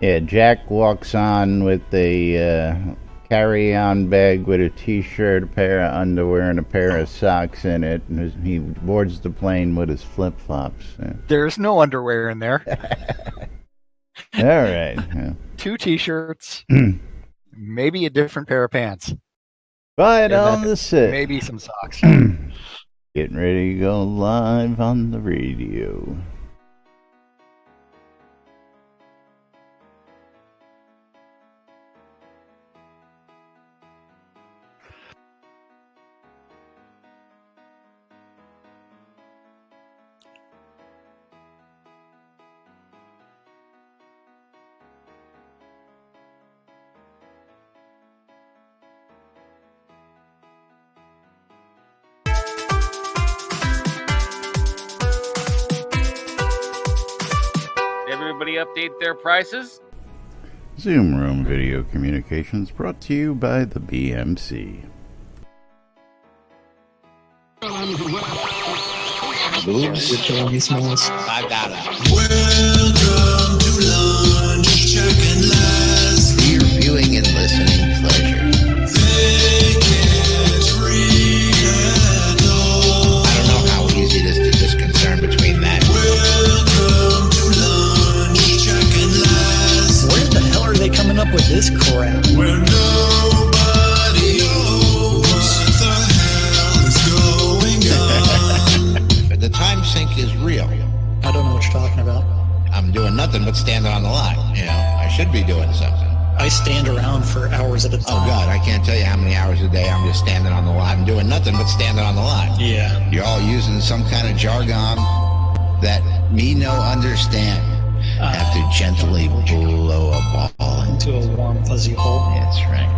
Yeah, Jack walks on with a carry-on bag with a t-shirt, a pair of underwear, and a pair of socks in it. And he boards the plane with his flip-flops. There's no underwear in there. All right. Yeah. 2 t-shirts, maybe a different pair of pants. Right on the set. Maybe some socks. Getting ready to go live on the radio. Everybody update their prices? Zoom Room Video Communications brought to you by the BMC. Boobs with the smalls. I got it. Welcome to lunch, check and last. For your viewing and listening pleasure. They can't read at all. I don't know how easy it is to discern between that. Welcome to lunch, check and last. Where the hell are they coming up with this crap? Where nobody knows what the hell is going on. The time sink is real. I don't know what you're talking about. I'm doing nothing but standing on the line. You know, I should be doing something. I stand around for hours at a time. Oh God, I can't tell you how many hours a day I'm just standing on the line, doing nothing but standing on the line. Yeah. You're all using some kind of jargon that me no understand. Have to gently blow a ball into. To a warm, fuzzy hole. That's right.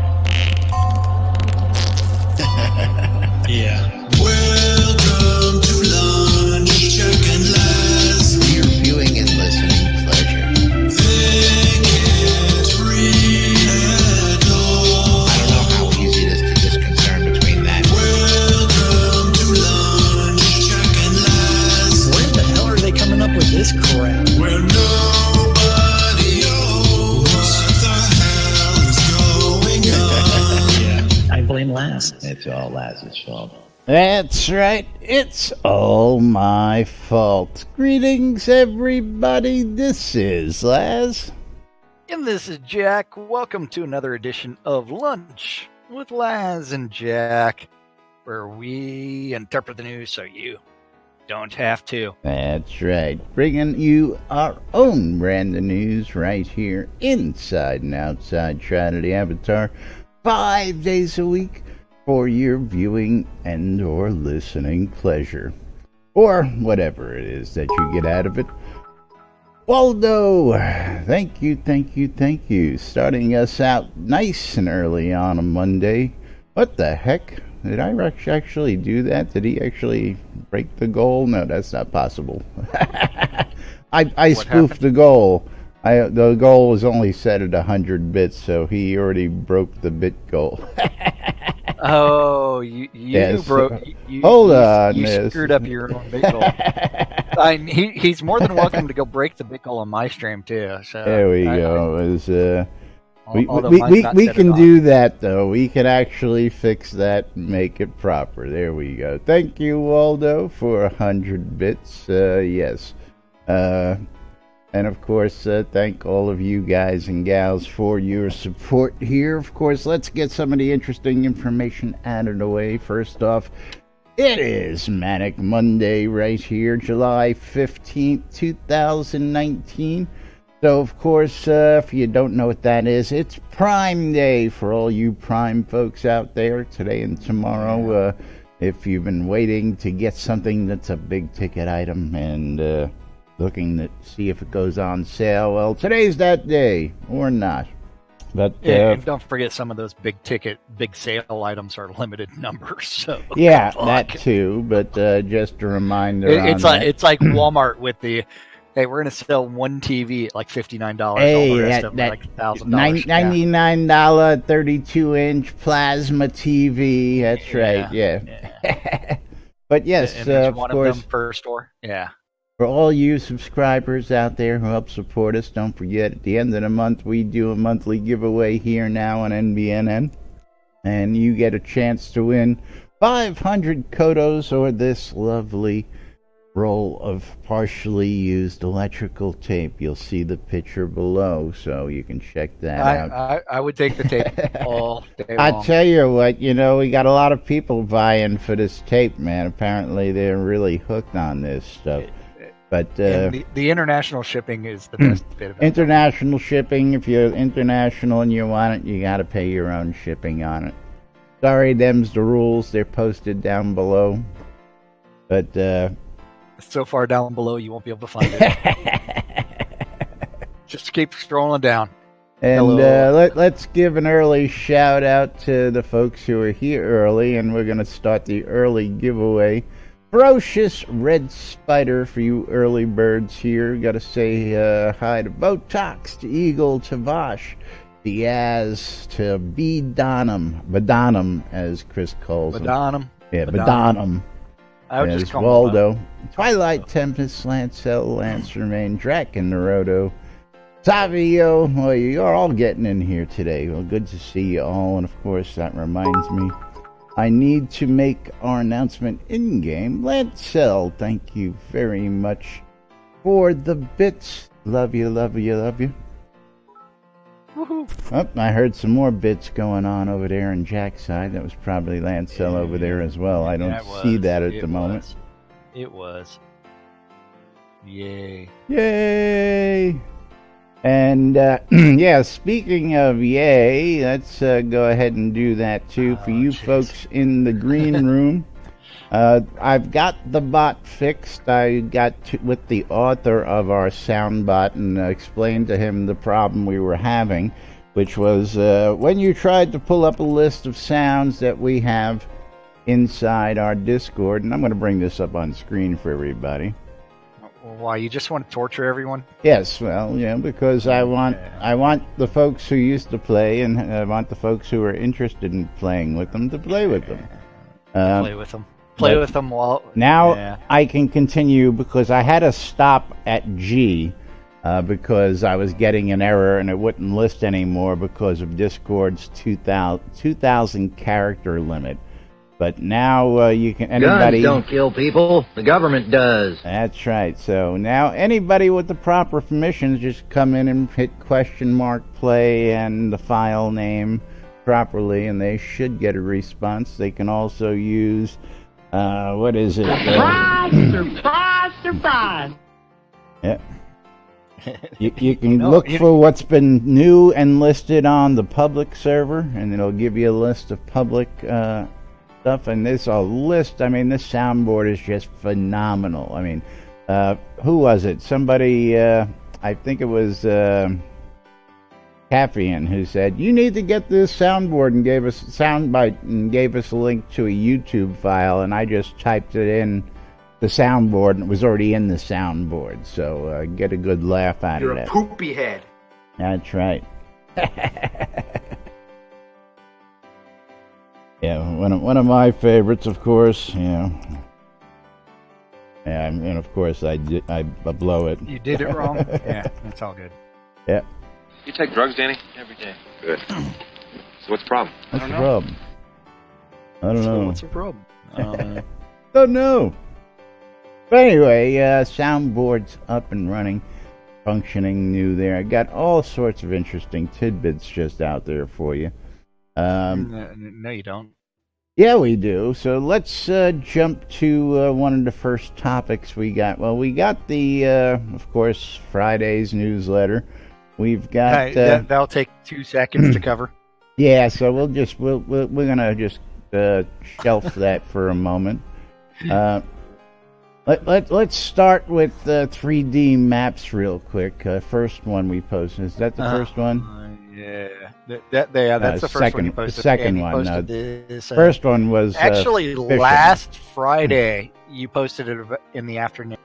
Yeah. Welcome to lunch, check and last. For your viewing and listening pleasure. They can't read at all. I don't know how easy it is to discern between that. Welcome to lunch, check and last. Where the hell are they coming up with this crap? Where nobody knows what the hell is going on. I blame Laz. It's all Laz's fault. That's right, it's all my fault. Greetings, everybody. This is Laz. And this is Jack. Welcome to another edition of Lunch with Laz and Jack, where we interpret the news so you don't have to. That's right, bringing you our own brand of news right here inside and outside Shroud the Avatar, 5 days a week for your viewing and or listening pleasure, or whatever it is that you get out of it. Waldo, thank you. Starting us out nice and early on a Monday. What the heck? Did I actually do that? Did he actually break the goal? No, that's not possible. I spoofed the goal. The goal was only set at 100 bits, so he already broke the bit goal. Oh, you Yes. broke. Hold on, You yes. screwed up your own big goal. He's more than welcome to go break the big goal on my stream too. So There we go. It was, although mine's not we set can at all. do that, though. We can actually fix that and make it proper. There we go. Thank you, Waldo, for 100 bits. Yes. And, of course, thank all of you guys and gals for your support here. Of course, let's get some of the interesting information out of the way. First off, it is Manic Monday right here, July 15th, 2019. So, of course, if you don't know what that is, it's Prime Day for all you Prime folks out there today and tomorrow. If you've been waiting to get something that's a big ticket item and looking to see if it goes on sale, well, today's that day, or not. But and don't forget, some of those big sale items are limited numbers. So yeah, fuck. that too. But just a reminder, It's on like that. it's like Walmart with the, hey, we're gonna sell one TV at like $59. All Hey, the rest that- of them are that like $1,000. $99 32-inch plasma TV. That's right. Yeah. But yes, And there's of one course. of them per store. Yeah. For all you subscribers out there who help support us, don't forget at the end of the month we do a monthly giveaway here now on NBNN, and you get a chance to win 500 Kodos or this lovely roll of partially used electrical tape. You'll see the picture below, so you can check that out. I would take the tape all day I long. tell you what, we got a lot of people vying for this tape, man. Apparently they're really hooked on this stuff. But And the international shipping is the best bit about it. international shipping, if you're international and you want it, you got to pay your own shipping on it. Sorry, them's the rules. They're posted down below. But So far down below, you won't be able to find it. Just keep scrolling down. and Hello. let's give an early shout out to the folks who are here early, and we're going to start the early giveaway. Ferocious Red Spider for you early birds here. Got to say hi to Botox, to Eagle, to Vosh, Diaz, to Badonum, as Chris calls him. Badonum. Yeah, Badonum. Badonum. I would There's just call Waldo. Twilight Tempest, Lancel, Lancermain, Draken, Naruto, Savio. Well, you're all getting in here today. Well, good to see you all. And of course, that reminds me, I need to make our announcement in-game. Lancel, thank you very much for the bits. Love you, love you, love you. Woohoo. Oh, I heard some more bits going on over there on Jack's side. That was probably Lancel over there as well. I don't Yeah, it see was. that at It the moment. was. It was. Yay. Yay! And yeah, speaking of yay, let's go ahead and do that too. For you jeez. folks in the green room, I've got the bot fixed. I got with the author of our sound bot and explained to him the problem we were having, which was when you tried to pull up a list of sounds that we have inside our Discord, and I'm going to bring this up on screen for everybody. Why, you just want to torture everyone? Yes, well, because I want the folks who used to play, and I want the folks who are interested in playing with them to play with them. Play with them. Play but with them while... Now Yeah. I can continue because I had to stop at G because I was getting an error and it wouldn't list anymore because of Discord's 2,000 character limit. But now you can anybody. Guns don't kill people. The government does. That's right. So now anybody with the proper permissions just come in and hit $play and the file name properly, and they should get a response. They can also use what is it? Surprise, surprise. Yeah. You can look for what's been new and listed on the public server, and it'll give you a list of public stuff. And there's a list. I mean, this soundboard is just phenomenal. I mean, who was it? Somebody, I think it was Caffeine, who said, you need to get this soundboard, and gave us a soundbite and gave us a link to a YouTube file. And I just typed it in the soundboard, and it was already in the soundboard. So get a good laugh out of that. You're a poopy head. That's right. Yeah, one of my favorites, of course. Yeah, and of course I blow it. You did it wrong? Yeah, that's all good. Yeah. You take drugs, Danny? Every day. Good. So what's the problem? What's the problem? I don't know. What's the problem? Don't know. But anyway, soundboard's up and running, functioning new there. I got all sorts of interesting tidbits just out there for you. No, you don't. Yeah, we do. So let's jump to one of the first topics we got. Well, we got the, of course, Friday's newsletter. We've got that'll take 2 seconds to cover. Yeah, so we're gonna just shelf that for a moment. Let's start with 3D maps real quick. First one we posted. Is that the first one? Yeah, that's the first one you posted. The second you one. posted this, first one was actually fishing. last Friday. You posted it in the afternoon.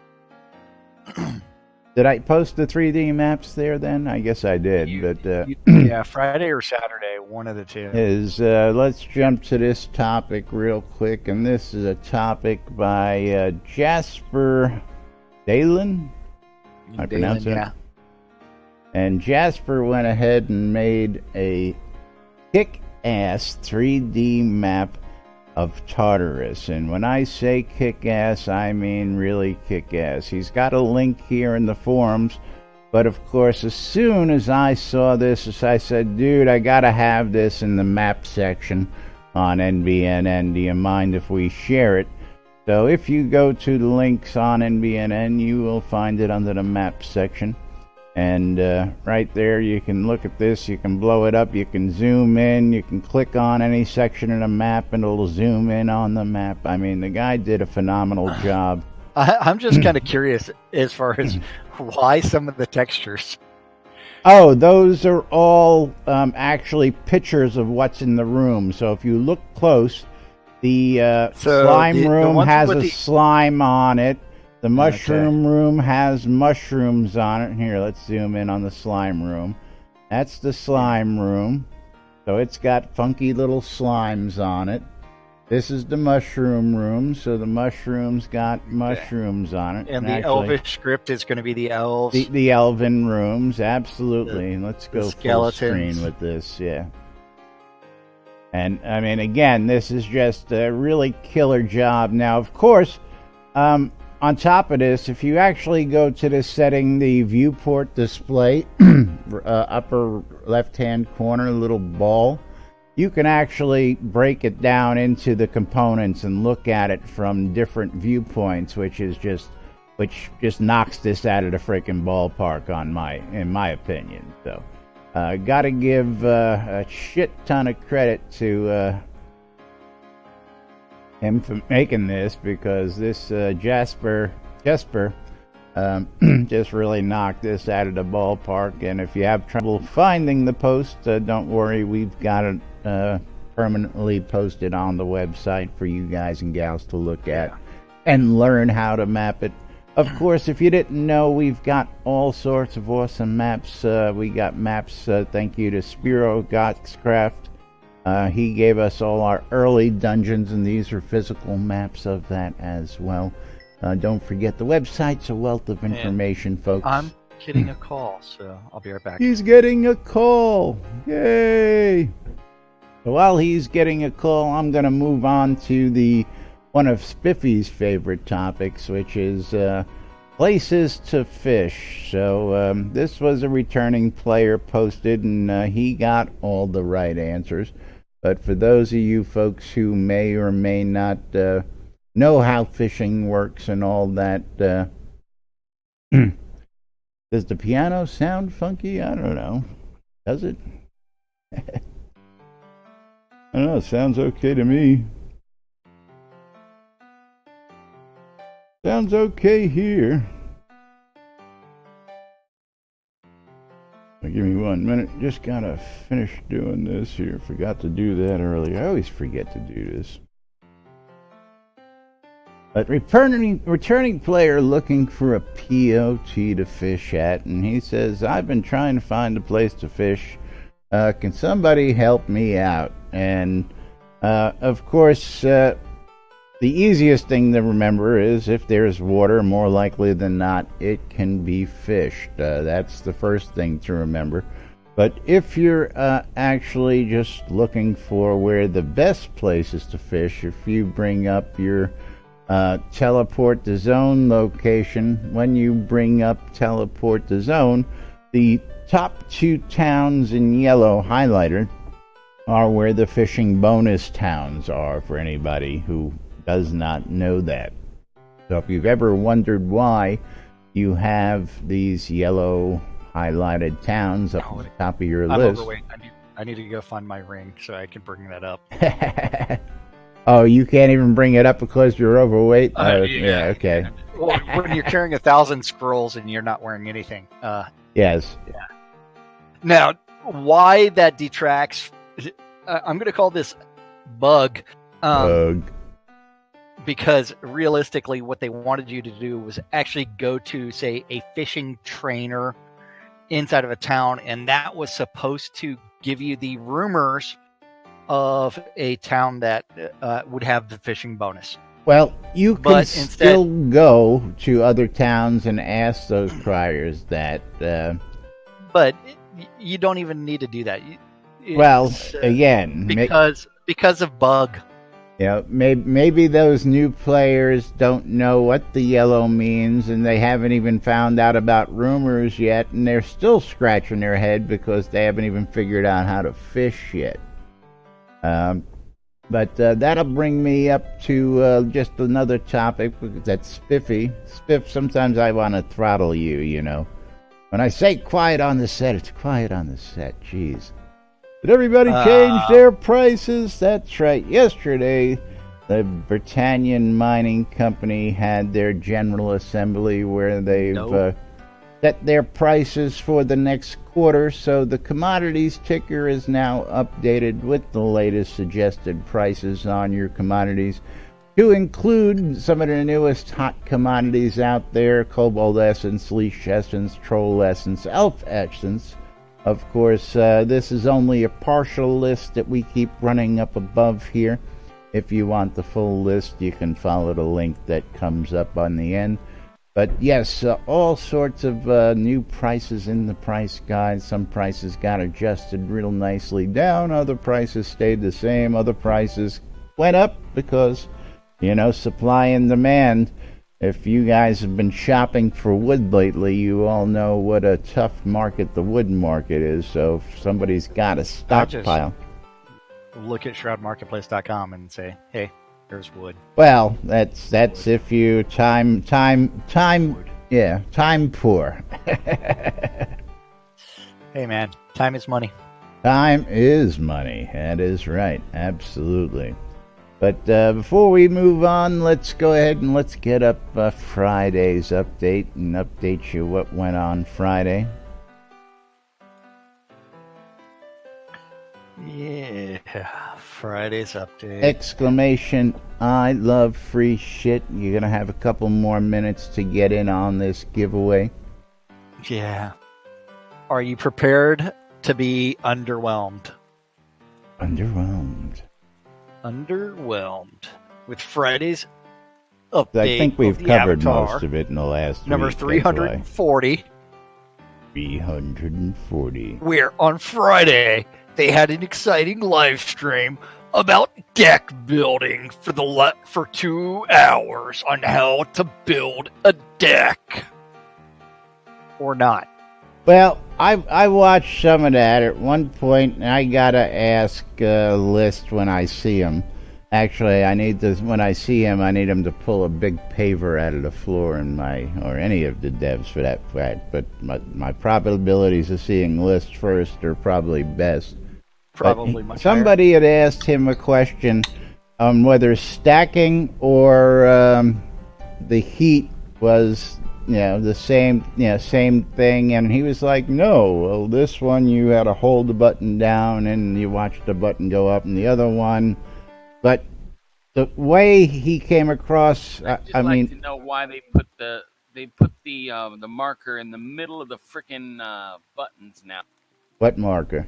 Did I post the 3D maps there then? I guess I did. Yeah, Friday or Saturday, one of the two. Let's jump to this topic real quick, and this is a topic by Jasper Dalen. I pronounce it. Yeah. And Jasper went ahead and made a kick-ass 3D map of Tartarus. And when I say kick-ass, I mean really kick-ass. He's got a link here in the forums. But of course, as soon as I saw this, I said, dude, I gotta have this in the map section on NBNN. Do you mind if we share it? So if you go to the links on NBNN, you will find it under the map section. And right there, you can look at this, you can blow it up, you can zoom in, you can click on any section of the map and it'll zoom in on the map. I mean, the guy did a phenomenal job. I'm just kind of curious as far as why some of the textures. Oh, those are all actually pictures of what's in the room. So if you look close, the slime room has a slime on it. The mushroom room has mushrooms on it. Here, let's zoom in on the slime room. That's the slime room. So it's got funky little slimes on it. This is the mushroom room. So the mushrooms got mushrooms on it. And the elvish script is going to be the elves. The elven rooms, absolutely. Let's go full screen with this, yeah. And, I mean, again, this is just a really killer job. Now, of course, on top of this, if you actually go to the setting, the viewport display, upper left-hand corner, little ball, you can actually break it down into the components and look at it from different viewpoints, which just knocks this out of the freaking ballpark in my opinion. So, gotta give a shit ton of credit to him for making this, because this Jasper just really knocked this out of the ballpark. And if you have trouble finding the post, don't worry, we've got it permanently posted on the website for you guys and gals to look at and learn how to map it. Of course, if you didn't know, we've got all sorts of awesome maps. We got maps, thank you to Spiro Gotscraft. He gave us all our early dungeons, and these are physical maps of that as well. Don't forget, the website's a wealth of information, folks. I'm getting a call, so I'll be right back. He's getting a call! Yay! So while he's getting a call, I'm going to move on to one of Spiffy's favorite topics, which is places to fish. So this was a returning player posted, and he got all the right answers. But for those of you folks who may or may not know how fishing works and all that, does the piano sound funky? I don't know. Does it? I don't know. It sounds okay to me. Sounds okay here. Give me 1 minute. Just gotta finish doing this here. Forgot to do that earlier. I always forget to do this. But returning player looking for a POT to fish at, and he says, I've been trying to find a place to fish. Can somebody help me out? And of course, the easiest thing to remember is if there's water, more likely than not, it can be fished. That's the first thing to remember. But if you're actually just looking for where the best places to fish, if you bring up your teleport to zone location, when you bring up teleport to zone, the top 2 towns in yellow highlighted are where the fishing bonus towns are, for anybody who does not know that. So if you've ever wondered why you have these yellow highlighted towns up at the top of your list. Overweight. I need to go find my ring so I can bring that up. Oh, you can't even bring it up because you're overweight? Yeah, okay. Well, when you're carrying 1,000 scrolls and you're not wearing anything. Yes. Yeah. Now, why that detracts, I'm going to call this bug. Bug. Because realistically, what they wanted you to do was actually go to, say, a fishing trainer inside of a town, and that was supposed to give you the rumors of a town that would have the fishing bonus. Well, you can But instead- still go to other towns and ask those criers that. But you don't even need to do that. Well, It's, again, because of bug. you know, maybe those new players don't know what the yellow means, and they haven't even found out about rumors yet, and they're still scratching their head because they haven't even figured out how to fish yet. But that'll bring me up to just another topic that's spiffy. Spiff, sometimes I want to throttle you, you know. When I say quiet on the set, it's quiet on the set. Jeez. Did everybody change their prices? That's right. Yesterday, the Britannian Mining Company had their General Assembly where they've set their prices for the next quarter. So the commodities ticker is now updated with the latest suggested prices on your commodities, to include some of the newest hot commodities out there: cobalt essence, leash essence, troll essence, elf essence. Of course, this is only a partial list that we keep running up above here. If you want the full list, you can follow the link that comes up on the end. But yes, all sorts of new prices in the price guide. Some prices got adjusted real nicely down. Other prices stayed the same. Other prices went up because, you know, supply and demand. If you guys have been shopping for wood lately, you all know what a tough market the wood market is. So if somebody's got a stockpile, Look at shroudmarketplace.com and say, hey, there's wood. well, that's if you time poor. Hey, man, time is money. Time is money. That is right. Absolutely. But before we move on, let's go ahead and let's get up Friday's update and update you what went on Friday. Yeah, Friday's update. Exclamation, I love free shit. You're going to have a couple more minutes to get in on this giveaway. Yeah. Are you prepared to be underwhelmed? Underwhelmed. Underwhelmed with Friday's update. I think we've of the covered Avatar, most of it in the last number week. 340. 340. Where on Friday they had an exciting live stream about deck building for 2 hours on how to build a deck. Or not. Well, I watched some of that at one point, and I gotta ask List when I see him. Actually, when I see him, I need him to pull a big paver out of the floor in or any of the devs for that fact. But my probabilities of seeing List first are probably best. Probably much Somebody had asked him a question on whether stacking or the heat was, the same thing, and he was like, no, well, this one you had to hold the button down and you watched the button go up, and the other one, but the way he came across, I mean, to know why they put the marker in the middle of the frickin' buttons now. What marker?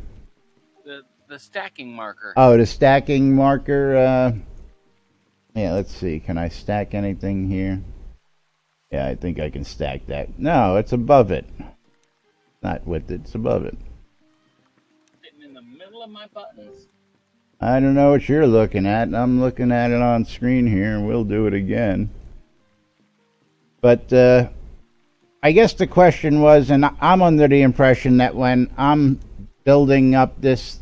The stacking marker. Oh, the stacking marker. Yeah, let's see. Can I stack anything here? Yeah, I think I can stack that. No, it's above it. Not with it, it's above it. Sitting in the middle of my buttons. I don't know what you're looking at. I'm looking at it on screen here, and we'll do it again. But I guess the question was, and I'm under the impression that when I'm building up this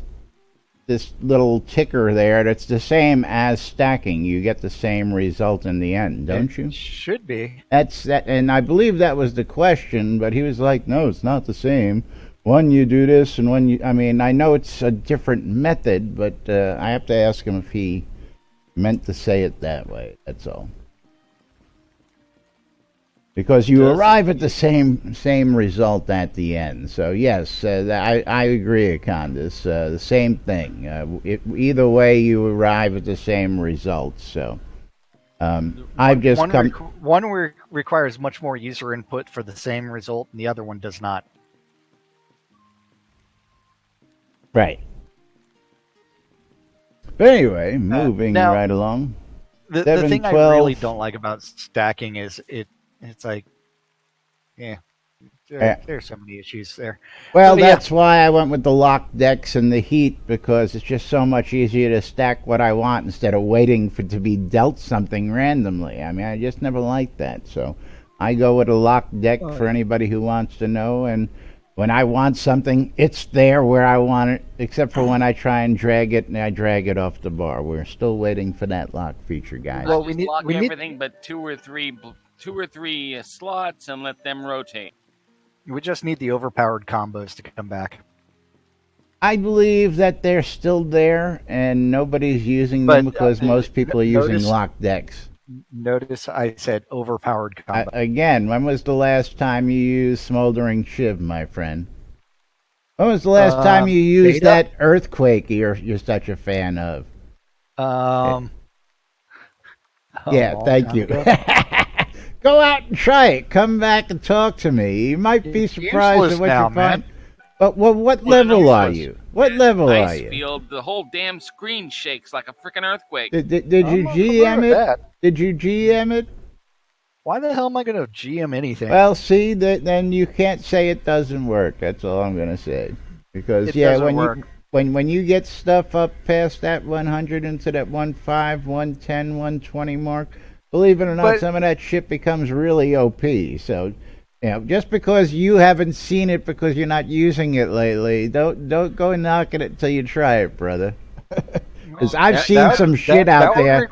little ticker there, that's the same as stacking. You get the same result in the end, don't you? Should be. That's that, and I believe that was the question, but he was like, no, it's not the same. One you do this, and one I know it's a different method, but I have to ask him if he meant to say it that way. That's all. Because you arrive at the same result at the end. So yes, I agree, Acondas. The same thing. Either way, you arrive at the same result. So I've just one requires much more user input for the same result, and the other one does not. Right. But anyway, moving right along. The thing I 712. really don't like about stacking is it's like, yeah, there's so many issues there. Well, So, yeah. that's why I went with the locked decks and the heat, because it's just so much easier to stack what I want instead of waiting for to be dealt something randomly. I mean, I just never liked that. So I go with a locked deck for anybody who wants to know. And when I want something, it's there where I want it, except for when I try and drag it, and I drag it off the bar. We're still waiting for that lock feature, guys. Well, Just lock everything but two or three slots and let them rotate. We just need the overpowered combos to come back. I believe that they're still there, and nobody's using them because most people are using locked decks. Notice I said overpowered combo. Again, when was the last time you used Smoldering Shiv, my friend? When was the last time you used beta? that Earthquake you're such a fan of? Yeah, thank you. Go out and try it. Come back and talk to me. You might be surprised at what you find. But what level are you? What level are Ice you? field, the whole damn screen shakes like a freaking earthquake. Did you GM it? Did you GM it? Why the hell am I going to GM anything? Well, see, then you can't say it doesn't work. That's all I'm going to say. Because It doesn't work. when you get stuff up past that 100 into that 1.5, 110, 120 mark, believe it or not, some of that shit becomes really OP. So, just because you haven't seen it because you're not using it lately, don't go knocking it till you try it, brother. Because I've seen some shit out there.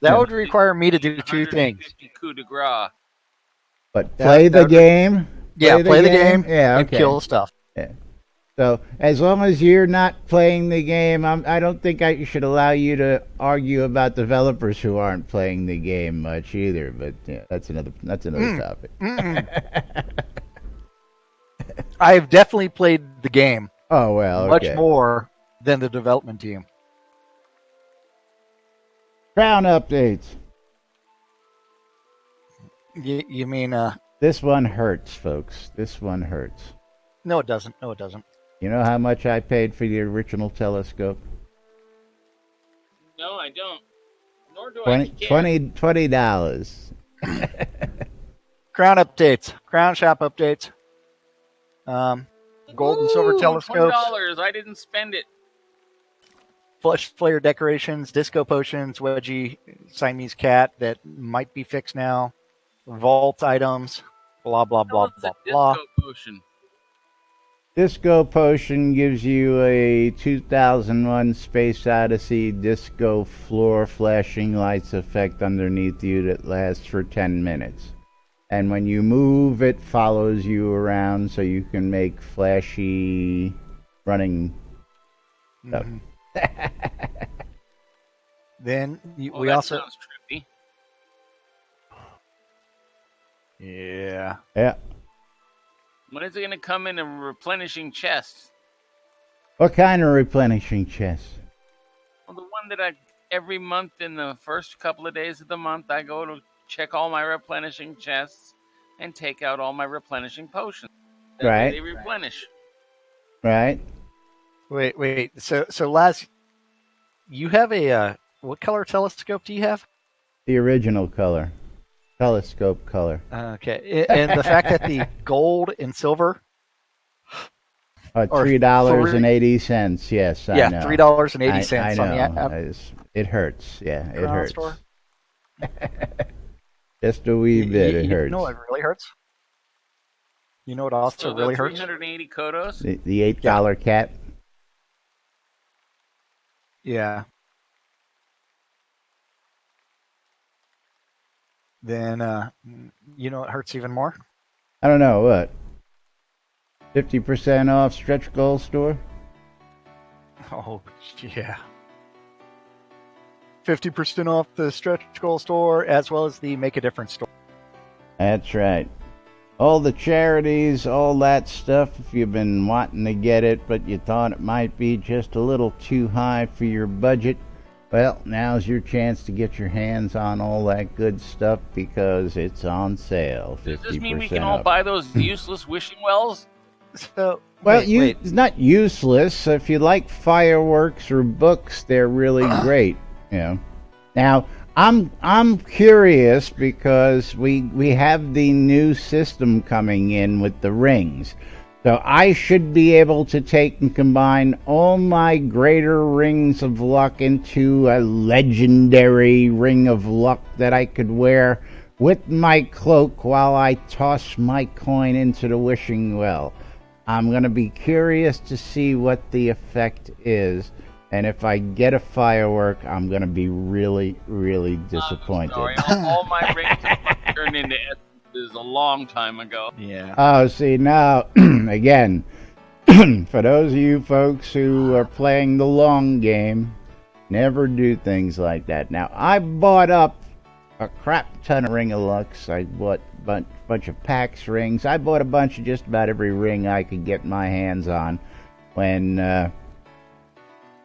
That would require me to do two things. Coup de grace. But play the game. Yeah, play the game. Yeah, and okay. kill stuff. Yeah. So as long as you're not playing the game, I don't think I should allow you to argue about developers who aren't playing the game much either. But that's another topic. I've definitely played the game. Oh well, much okay. more than the development team. Crown updates. You mean This one hurts, folks. This one hurts. No, it doesn't. No, it doesn't. You know how much I paid for the original telescope? No, I don't. Nor do I care. $20. Crown updates. Crown shop updates. Gold and silver telescopes. $20. I didn't spend it. Flush flare decorations, disco potions, wedgie, Siamese cat that might be fixed now, vault items, blah blah blah blah blah. Disco potion. Disco Potion gives you a 2001 Space Odyssey disco floor flashing lights effect underneath you that lasts for 10 minutes. And when you move, it follows you around so you can make flashy running stuff. Then we that also... sounds trippy. Yeah. Yeah. When is it going to come in a replenishing chest? What kind of replenishing chest? Well, the one that every month in the first couple of days of the month, I go to check all my replenishing chests and take out all my replenishing potions. That way Right. They replenish. Right? Wait. So Laz, you have a what color telescope do you have? The original color. Telescope color. Okay, and the fact that the gold and silver $3.80. Yes, I know. $3.80 I on the know. app. It hurts. Yeah, it Crown hurts. store. Just a wee bit. It hurts. You know what really hurts? You know what also So really the hurts? 380 kodos? The $8 cat. Yeah. Then you know what hurts even more? I don't know what. 50% off stretch goal store. Oh yeah. 50% off the stretch goal store as well as the Make a Difference store. That's right. All the charities, all that stuff. If you've been wanting to get it, but you thought it might be just a little too high for your budget, well, now's your chance to get your hands on all that good stuff because it's on sale. 50% Does this mean we can all off. buy those useless wishing wells? So, Well, wait. it's not useless. If you like fireworks or books, they're really great. Now, I'm curious because we have the new system coming in with the rings. So I should be able to take and combine all my greater rings of luck into a legendary ring of luck that I could wear with my cloak while I toss my coin into the wishing well. I'm going to be curious to see what the effect is. And if I get a firework, I'm going to be really, really disappointed. Sorry, all my rings have turned into essences a long time ago. Yeah. Oh, see, now, again, for those of you folks who are playing the long game, never do things like that. Now, I bought up a crap ton of Ring of Lux. I bought a bunch of PAX rings. I bought a bunch of just about every ring I could get my hands on when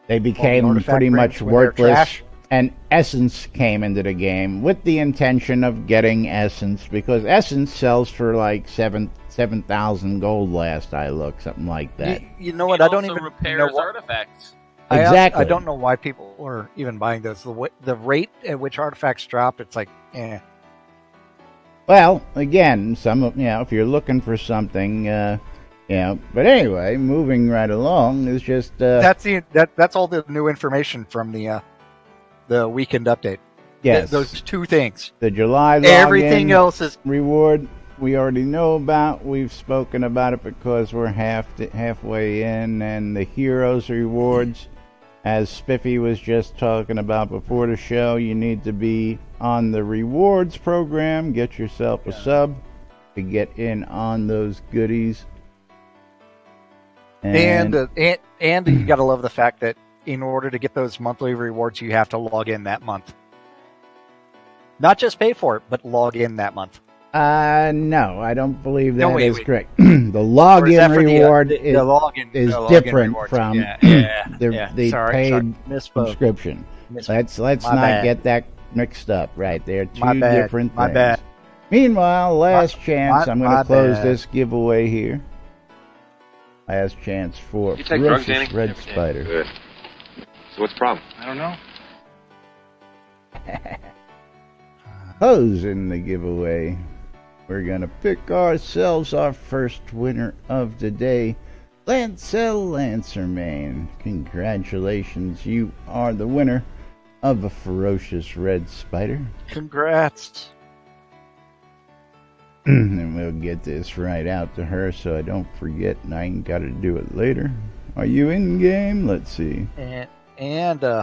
they became pretty much worthless. And Essence came into the game with the intention of getting Essence, because Essence sells for like 7,000 gold last I looked, something like that. You know what? I don't even know what artifacts. Exactly. I don't know why people are even buying those. The rate at which artifacts drop, it's like, eh. Well, again, if you're looking for something, but anyway, moving right along is just that's all the new information from the weekend update. Yes, those two things. The July login, everything else is reward. We already know about. We've spoken about it because we're halfway in, and the heroes rewards, as Spiffy was just talking about before the show, you need to be on the rewards program. Get yourself a sub to get in on those goodies. And you gotta love the fact that in order to get those monthly rewards, you have to log in that month. Not just pay for it, but log in that month. No, I don't believe that is correct. The login reward is different from the paid subscription. Let's not get that mixed up. Right, they're two different things. My bad. Meanwhile, last chance. I'm going to close this giveaway here. Last chance for You take drugs, Ferocious Danny? Red Spider. Good. So what's the problem? I don't know. Closing the giveaway. We're going to pick ourselves our first winner of the day. Lancel Lancerman. Congratulations, you are the winner of a Ferocious Red Spider. Congrats. And we'll get this right out to her so I don't forget and I ain't got to do it later. Are you in game? Let's see. And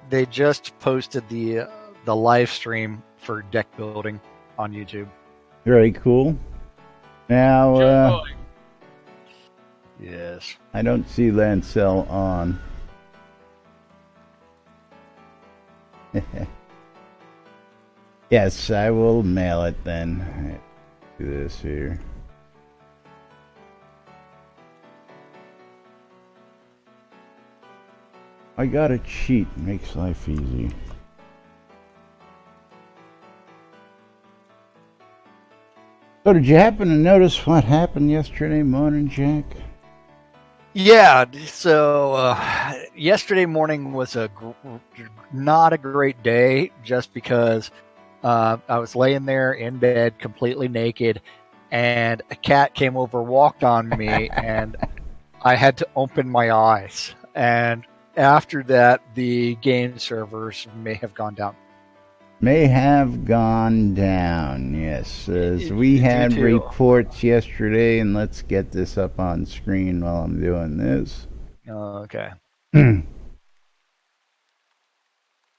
they just posted the live stream for deck building on YouTube. Very cool. Now, yes, I don't see Lancel on. Yes, I will mail it then. Do this here. I got a cheat. Makes life easy. So did you happen to notice what happened yesterday morning, Jack? Yeah, so yesterday morning was not a great day just because I was laying there in bed completely naked and a cat came over, walked on me, and I had to open my eyes. And after that, the game servers may have gone down. May have gone down, yes. As we had reports yesterday, and let's get this up on screen while I'm doing this. Okay.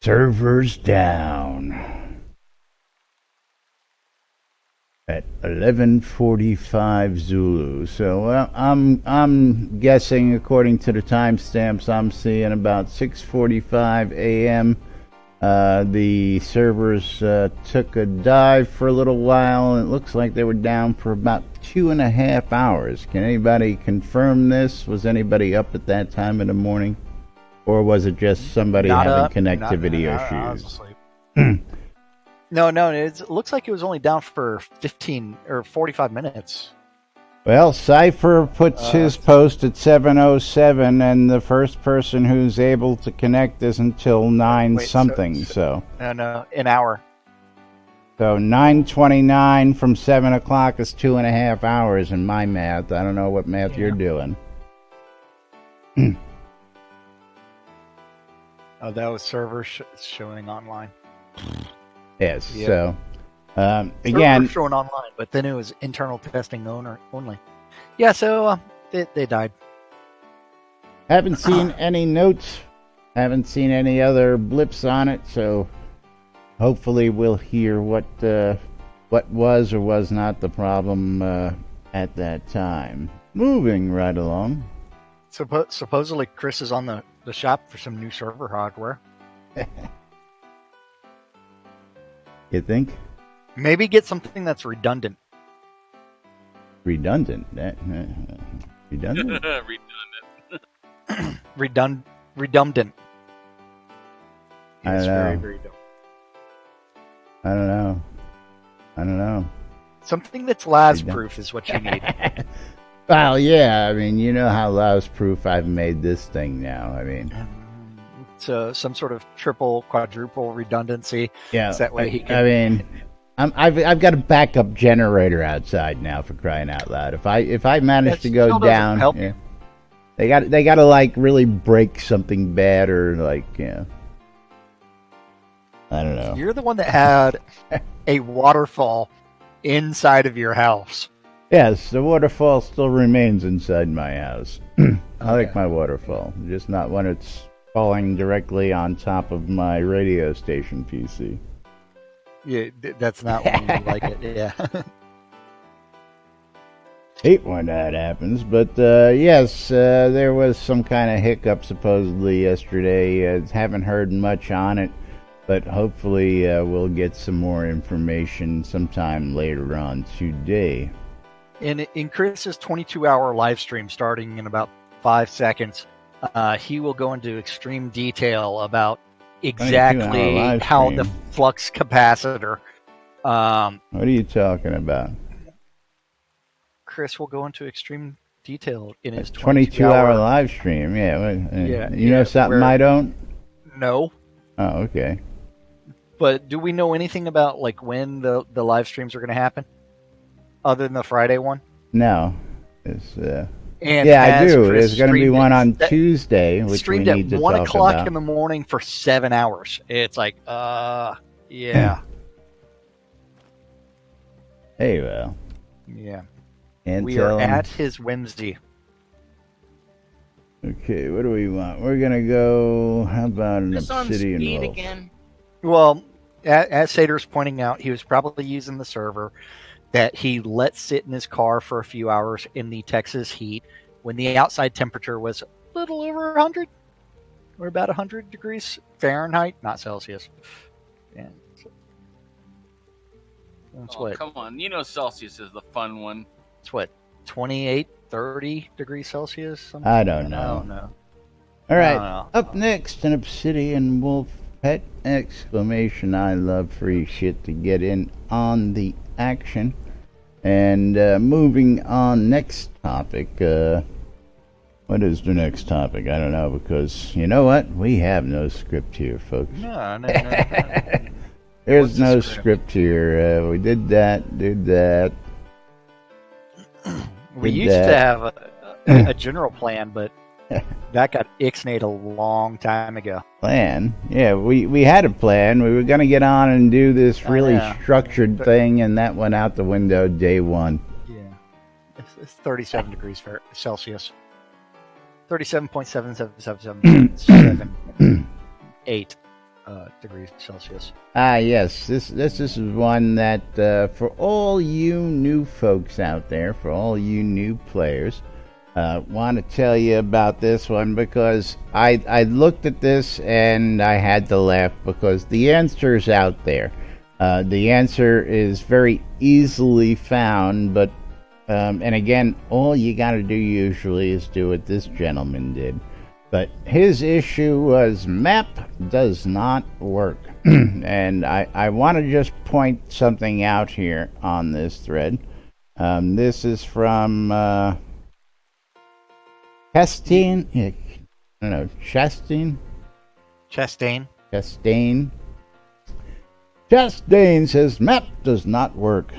Servers down at 11:45 Zulu. So I'm guessing, according to the timestamps I'm seeing, about 6:45 a.m. The servers took a dive for a little while, and it looks like they were down for about 2.5 hours. Can anybody confirm this? Was anybody up at that time in the morning? Or was it just somebody having connectivity issues? I was asleep. No, it looks like it was only down for 15 or 45 minutes. Well, Cypher puts his post at 7:07, and the first person who's able to connect is until 9 something. So no, an hour. So 9:29 from 7 o'clock is 2.5 hours in my math. I don't know what math you're doing. Oh, that was server showing online. Yes. Yeah. So Again, showing online, but then it was internal testing only. Yeah, so they died. Haven't seen any notes. Haven't seen any other blips on it. So hopefully we'll hear what was or was not the problem at that time. Moving right along. Supposedly Chris is on the shop for some new server hardware. You think? Maybe get something that's redundant. Redundant? Redundant? Redundant. I don't know. Very dumb. I don't know. Something that's LAS-proof is what you need. Well, yeah. I mean, you know how LAS-proof I've made this thing now. I mean, so some sort of triple, quadruple redundancy. Yeah. So that way he can. I mean, I've got a backup generator outside now, for crying out loud. If I manage to go down, yeah, they got to like really break something bad or like, yeah. I don't know. You're the one that had a waterfall inside of your house. Yes, the waterfall still remains inside my house. I like my waterfall, just not when it's falling directly on top of my radio station PC. Yeah, that's not when you like it. Yeah. Hate when that happens, but yes, there was some kind of hiccup supposedly yesterday. Haven't heard much on it, but hopefully we'll get some more information sometime later on today. In Chris's 22-hour live stream starting in about 5 seconds, he will go into extreme detail about exactly how the flux capacitor. What are you talking about? Chris will go into extreme detail in his 22-hour live stream. Yeah, you know something I don't? No. Oh, okay. But do we know anything about like when the live streams are going to happen, other than the Friday one? No. It's And yeah, I do. Chris There's going to be one on Tuesday, which we need to talk about. Streamed at 1 o'clock in the morning for 7 hours. It's like, yeah. Hey, well. Yeah. And we are at his whimsy. Okay, what do we want? We're going to go, how about an This on Obsidian speed Wolf? again? Well, as Sater's pointing out, he was probably using the server that he let sit in his car for a few hours in the Texas heat when the outside temperature was a little over 100 or about 100 degrees Fahrenheit, not Celsius. And that's what, come on. You know Celsius is the fun one. it's what, 28, 30 degrees Celsius? Something? I don't know. I don't know. All right, I don't know. up next, an Obsidian Wolf pet exclamation. I love free shit to get in on the action. And moving on, next topic. What is the next topic? I don't know, because you know what? We have no script here, folks. No. There's no script here. We did that. We used to have a general plan, but that got ixnayed a long time ago. Plan? Yeah, we had a plan. We were going to get on and do this really structured thing, and that went out the window day one. Yeah. It's 37 degrees Celsius. 37.777778 degrees Celsius. Ah, yes. This is one that, for all you new folks out there, for all you new players, want to tell you about this one because I looked at this and I had to laugh because the answer's out there. The answer is very easily found, but and again, all you got to do usually is do what this gentleman did. But his issue was map does not work. And I want to just point something out here on this thread. This is from Chastain. Yeah, I don't know, Chastain. Chastain. Chastain says map does not work.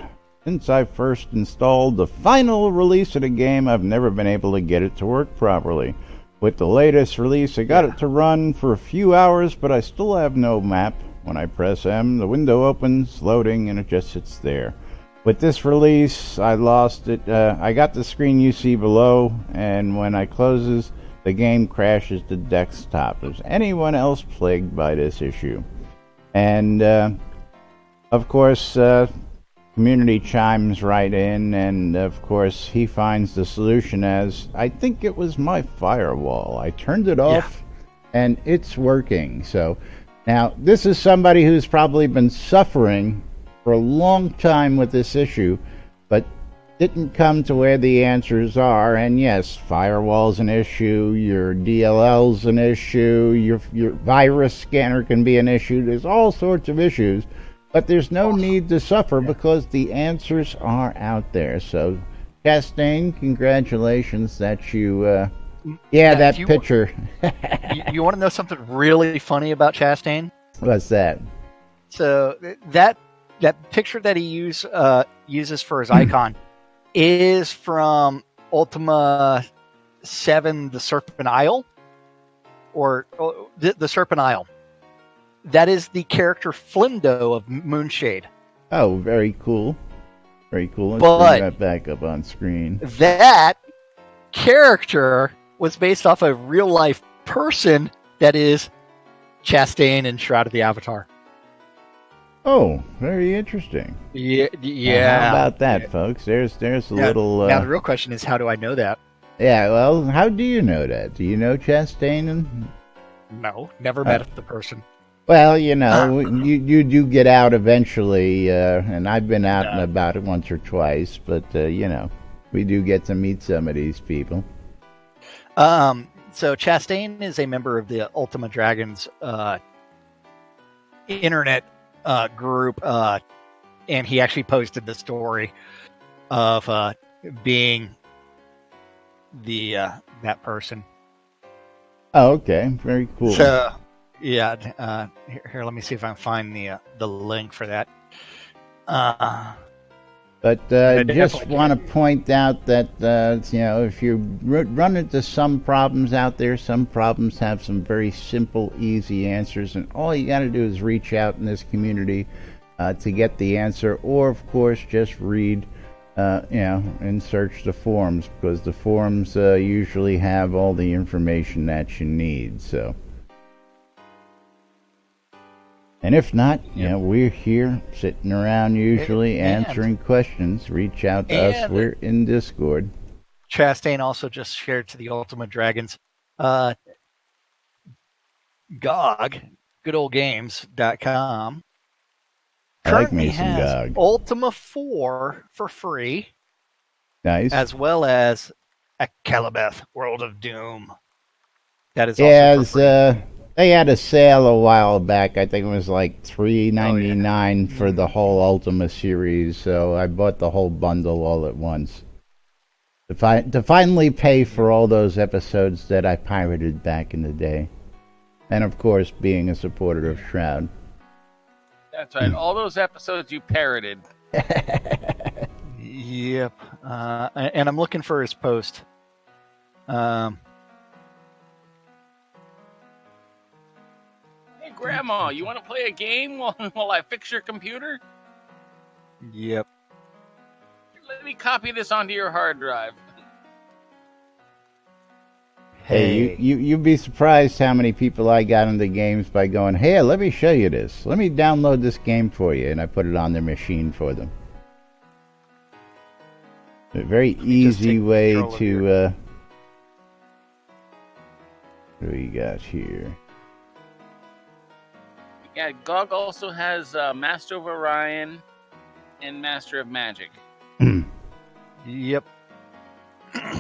Since I first installed the final release of the game, I've never been able to get it to work properly. With the latest release, I got it to run for a few hours, but I still have no map. When I press M, the window opens, loading, and it just sits there. With this release, I lost it. I got the screen you see below, and when I closes, the game crashes to desktop. Is anyone else plagued by this issue? And, of course, community chimes right in, and of course he finds the solution as, I think it was my firewall. I turned it off and it's working. So now this is somebody who's probably been suffering for a long time with this issue, but didn't come to where the answers are. And yes, firewall's an issue, your DLL's an issue, your virus scanner can be an issue. There's all sorts of issues. But there's no need to suffer because the answers are out there. So, Chastain, congratulations that you, that picture. You want to know something really funny about Chastain? What's that? So that picture that he uses for his icon is from Ultima 7, the Serpent Isle, or the Serpent Isle. That is the character Flindo of Moonshade. Oh, very cool. Very cool. Let's bring that back up on screen. That character was based off a real-life person that is Chastain in Shroud of the Avatar. Oh, very interesting. Yeah. How about that, folks? There's a little... Now, the real question is, how do I know that? Yeah, well, how do you know that? Do you know Chastain? No, never met the person. Well, you know, you do get out eventually, and I've been out and about it once or twice, but, you know, we do get to meet some of these people. So Chastain is a member of the Ultima Dragons internet group, and he actually posted the story of being the that person. Oh, okay. Very cool. So, yeah, here, let me see if I can find the link for that. But just want to point out that, you know, if you run into some problems out there, some problems have some very simple, easy answers, and all you got to do is reach out in this community to get the answer, or, of course, just read, you know, and search the forums, because the forums usually have all the information that you need, so... And if not, you know, we're here sitting around usually answering questions. Reach out to us. We're in Discord. Chastain also just shared to the Ultima Dragons GOG, goodoldgames.com. I like me some GOG. Ultima 4 for free. Nice. As well as Akalabeth, World of Doom. That is also for free. They had a sale a while back. I think it was like $3.99 for the whole Ultima series. So I bought the whole bundle all at once to finally pay for all those episodes that I pirated back in the day, and of course, being a supporter of Shroud. That's right. All those episodes you parroted. Yep. And I'm looking for his post. Grandma, you want to play a game while I fix your computer? Yep. Let me copy this onto your hard drive. Hey, you'd be surprised how many people I got into games by going, hey, let me show you this. Let me download this game for you, and I put it on their machine for them. A very easy way to... what do we got here? Yeah, GOG also has Master of Orion and Master of Magic. Yep.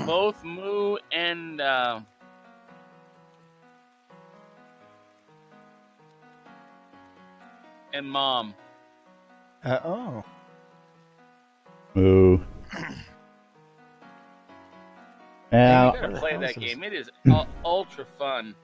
Both Moo and Mom. Oh. Moo. Now, You gotta play that game. It is ultra fun.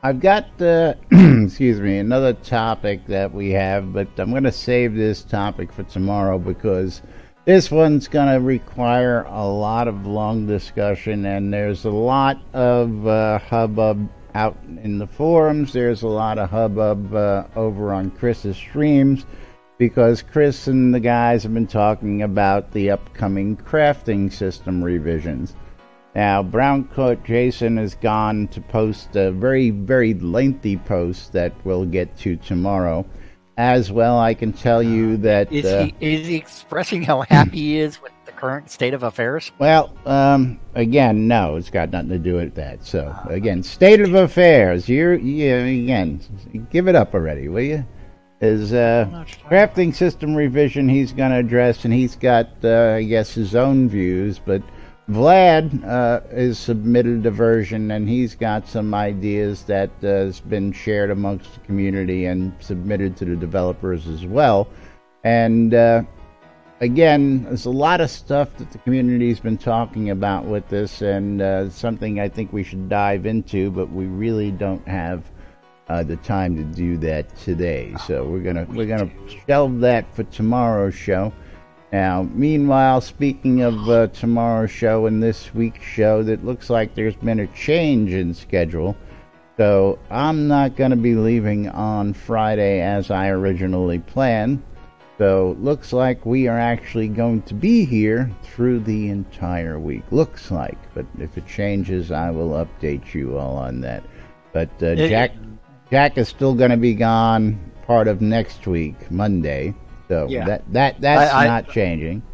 I've got, excuse me, another topic that we have, but I'm going to save this topic for tomorrow because this one's going to require a lot of long discussion, and there's a lot of hubbub out in the forums. There's a lot of hubbub over on Chris's streams because Chris and the guys have been talking about the upcoming crafting system revisions. Now, Browncoat Jason has gone to post a very, very lengthy post that we'll get to tomorrow. As well, I can tell you that... Is he expressing how happy he is with the current state of affairs? Well, again, no, it's got nothing to do with that. So, again, state of affairs. Again, give it up already, will you? His crafting system revision he's going to address, and he's got, I guess, his own views, but... Vlad has submitted a version, and he's got some ideas that has been shared amongst the community and submitted to the developers as well. And again, there's a lot of stuff that the community's been talking about with this, and something I think we should dive into, but we really don't have the time to do that today. So we're gonna shelve that for tomorrow's show. Now, meanwhile, speaking of tomorrow's show and this week's show, that looks like there's been a change in schedule. So I'm not going to be leaving on Friday as I originally planned. So looks like we are actually going to be here through the entire week. Looks like, but if it changes, I will update you all on that. But Jack is still going to be gone part of next week, Monday. So yeah. that's not changing.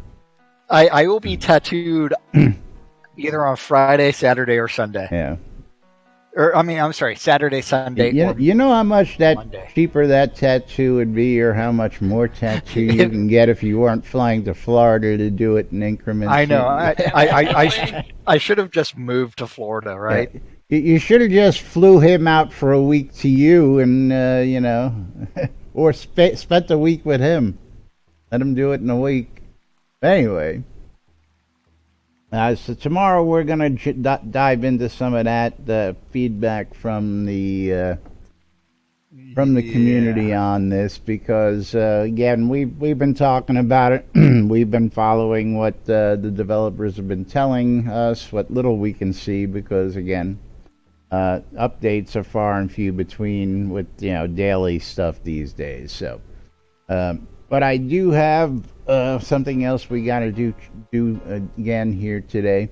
I will be tattooed either on Friday, Saturday, or Sunday. Yeah. I'm sorry, Saturday, Sunday. You know how much that Monday. cheaper that tattoo would be, or how much more tattoo you can get if you weren't flying to Florida to do it in increments. I know. I should have just moved to Florida, right? Yeah. You should have just flew him out for a week to you, and or spent a week with him. Let him do it in a week. Anyway, so tomorrow we're going to dive into some of that feedback from the community on this, because again, we've been talking about it. We've been following what the developers have been telling us, what little we can see, because again, updates are far and few between with daily stuff these days. So, but I do have something else we got to do again here today.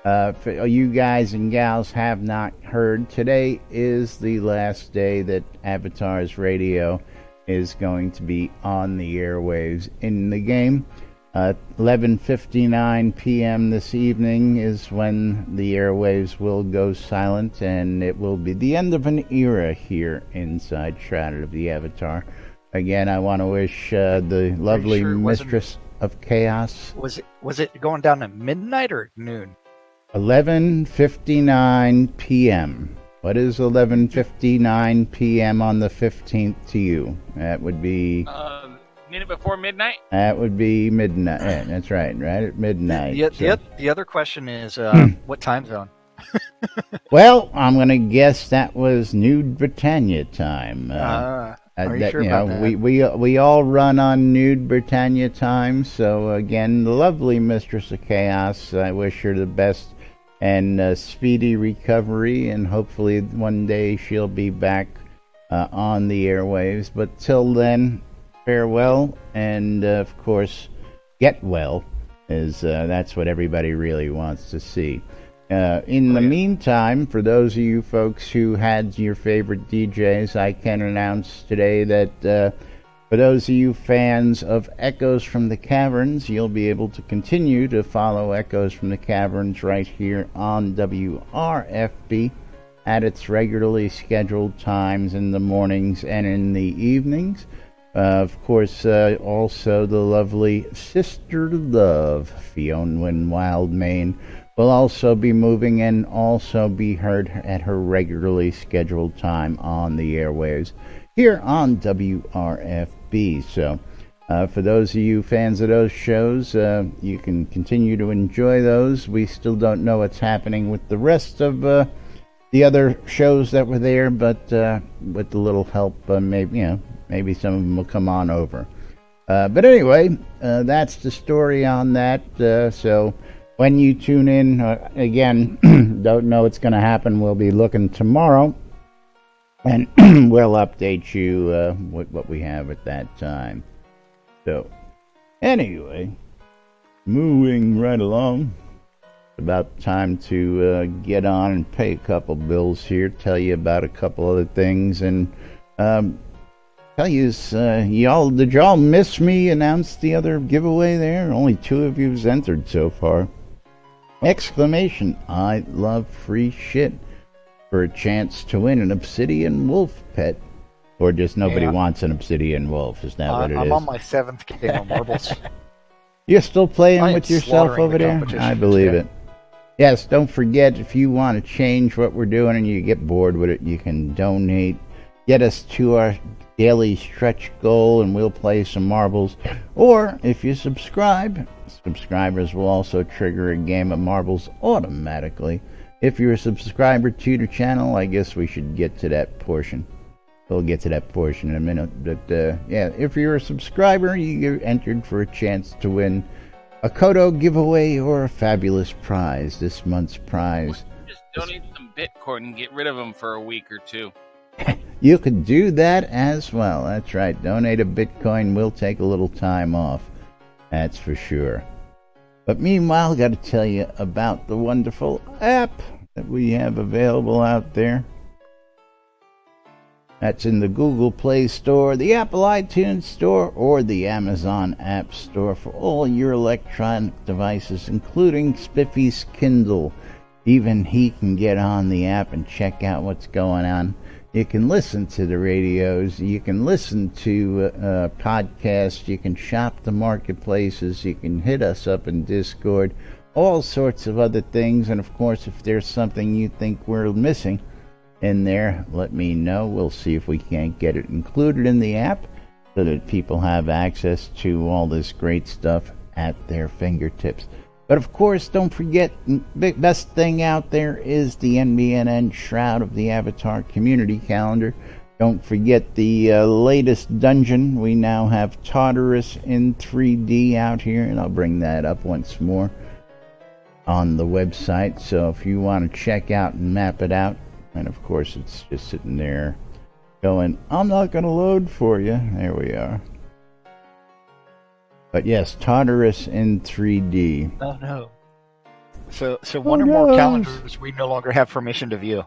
For you guys and gals have not heard, today is the last day that Avatar's radio is going to be on the airwaves in the game. 11:59 p.m. this evening is when the airwaves will go silent, and it will be the end of an era here inside Shroud of the Avatar. Again, I want to wish the lovely Mistress of Chaos. Was it going down to midnight or noon? 11:59 p.m. What is 11:59 p.m. on the 15th to you? That would be... minute before midnight? That would be midnight. Yeah, that's right at midnight. The other question is, what time zone? Well, I'm going to guess that was New Britannia time. Are you sure about that? We all run on New Britannia time, so again, the lovely Mistress of Chaos, I wish her the best and speedy recovery, and hopefully one day she'll be back on the airwaves. But till then, farewell, and of course, get well, is that's what everybody really wants to see. In the meantime, for those of you folks who had your favorite DJs, I can announce today that for those of you fans of Echoes from the Caverns, you'll be able to continue to follow Echoes from the Caverns right here on WRFB at its regularly scheduled times in the mornings and in the evenings. Of course, also the lovely Sister Love, Fiona Wildmane, will also be moving and also be heard at her regularly scheduled time on the airwaves here on WRFB. So, For those of you fans of those shows, you can continue to enjoy those. We still don't know what's happening with the rest of the other shows that were there, but with a little help, maybe some of them will come on over. But anyway, that's the story on that. So when you tune in, again, don't know what's going to happen. We'll be looking tomorrow, and we'll update you with what we have at that time. So, anyway, moving right along. It's about time to get on and pay a couple bills here, tell you about a couple other things, and tell you, did y'all miss me announce the other giveaway there? Only 2 of you've entered so far. Exclamation, I love free shit, for a chance to win an obsidian wolf pet. Or just nobody wants an obsidian wolf, is that what it is? I'm on my 7th game of marbles. You're still playing with yourself over there? I believe it. Yes, don't forget, if you want to change what we're doing and you get bored with it, you can donate. Get us to our daily stretch goal and we'll play some marbles. Or, if you subscribe, subscribers will also trigger a game of marbles automatically. If you're a subscriber to the channel, I guess we should get to that portion. We'll get to that portion in a minute. But, yeah, if you're a subscriber, you get entered for a chance to win a Kodo giveaway or a fabulous prize. This month's prize. Just donate some Bitcoin and get rid of them for a week or 2. You could do that as well. That's right. Donate a Bitcoin. We'll take a little time off. That's for sure. But meanwhile, I've got to tell you about the wonderful app that we have available out there. That's in the Google Play Store, the Apple iTunes Store, or the Amazon App Store for all your electronic devices, including Spiffy's Kindle. Even he can get on the app and check out what's going on. You can listen to the radios, you can listen to podcasts, you can shop the marketplaces, you can hit us up in Discord, all sorts of other things. And of course, if there's something you think we're missing in there, let me know. We'll see if we can't get it included in the app so that people have access to all this great stuff at their fingertips. But of course, don't forget, the best thing out there is the NBNN Shroud of the Avatar Community Calendar. Don't forget the latest dungeon. We now have Tartarus in 3D out here, and I'll bring that up once more on the website. So if you want to check out and map it out, and of course it's just sitting there going, I'm not going to load for you. There we are. But yes, Tartarus in 3D. Oh no. So one or more calendars we no longer have permission to view.